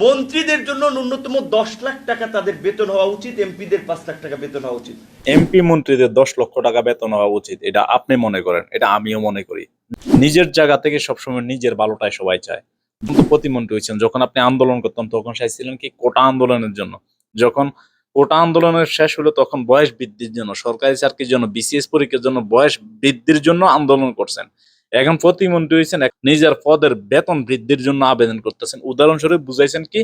মন্ত্রীদের জন্য ন্যূনতম 10 লাখ টাকা তাদের বেতন হওয়া উচিত, এমপিদের 5 লাখ টাকা বেতন হওয়া উচিত। এমপি মন্ত্রীদের 10 লক্ষ টাকা বেতন হওয়া উচিত, এটা আপনি মনে করেন, এটা আমিও মনে করি। নিজের জায়গা থেকে সবসময় নিজের ভালোটাই সবাই চায়। কিন্তু প্রতিমন্ত্রী হয়েছেন, যখন আপনি আন্দোলন করতেন তখন চাইছিলেন কি কোটা আন্দোলনের জন্য। যখন কোটা আন্দোলনের শেষ হলো তখন বয়স বৃদ্ধির জন্য, সরকারি চাকরির জন্য, বিসিএস পরীক্ষার জন্য বয়স বৃদ্ধির জন্য আন্দোলন করছেন। এখন প্রতিমন্ত্রী হয়েছেন, নিজের পদের বেতন বৃদ্ধির জন্য আবেদন করতেছেন। উদাহরণস্বরূপ বুঝাইছেন কি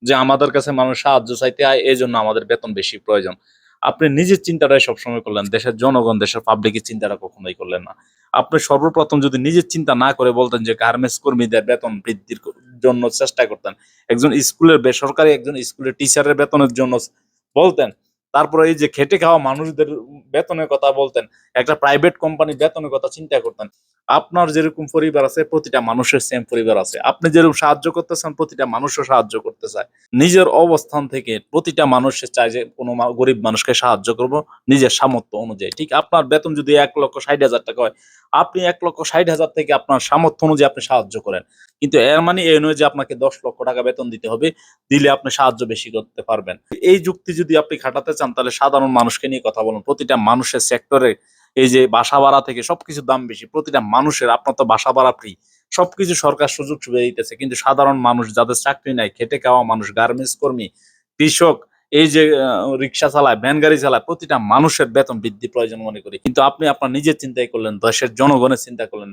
যে আমাদের কাছে মানুষ সাহায্য চাইতে হয়, এই জন্য আমাদের বেতন বেশি প্রয়োজন। আপনি নিজের চিন্তাটাই সবসময় করলেন, দেশের জনগণ দেশের পাবলিকের চিন্তাটা কখনোই করলেন না। আপনি সর্বপ্রথম যদি নিজের চিন্তা না করে বলতেন যে গার্মেন্টস কর্মীদের বেতন বৃদ্ধির জন্য চেষ্টা করতেন, একজন স্কুলের বেসরকারি একজন স্কুলের টিচারের বেতনের জন্য বলতেন, তারপরে এই যে খেটে খাওয়া মানুষদের বেতনের কথা বলতেন, একটা প্রাইভেট কোম্পানির বেতনের কথা চিন্তা করতেন। আপনার যেরকম পরিবার আছে প্রতিটা মানুষের সেম পরিবার আছে, আপনি যেরকম সাহায্য করতেছেন প্রতিটা মানুষও সাহায্য করতে চায়। নিজের অবস্থান থেকে প্রতিটা মানুষের চায় যে কোনো গরিব মানুষকে সাহায্য করব নিজের সামর্থ্য অনুযায়ী। ঠিক আপনার বেতন যদি 1,60,000 টাকা হয়, আপনি 1,60,000 থেকে আপনার সামর্থ্য অনুযায়ী আপনি সাহায্য করেন। কিন্তু এর মানে এই নয় যে আপনাকে 10 লক্ষ টাকা বেতন দিতে হবে, দিলে আপনি সাহায্য বেশি করতে পারবেন। এই যুক্তি যদি আপনি খাটাতে চান তাহলে সাধারণ মানুষকে নিয়ে কথা বলুন। প্রতিটা মানুষের সেক্টরে এই যে বাসা ভাড়া থেকে সবকিছুর দাম বেশি, প্রতিটা মানুষের, আপনার তো বাসা ভাড়া ফ্রি, সবকিছু সরকার সুযোগ সুবিধা দিতেছে, কিন্তু সাধারণ মানুষ যাদের চাকরি নাই, খেটে খাওয়া মানুষ, গার্মেন্টস কর্মী, কৃষক, এই যে রিক্সা চালায়, ভ্যান গাড়ি চালায়, প্রতিটা মানুষের বেতন বৃদ্ধি প্রয়োজন মনে করি। কিন্তু আপনি আপনার নিজের চিন্তাই করলেন, দেশের জনগণের চিন্তা করলেন না।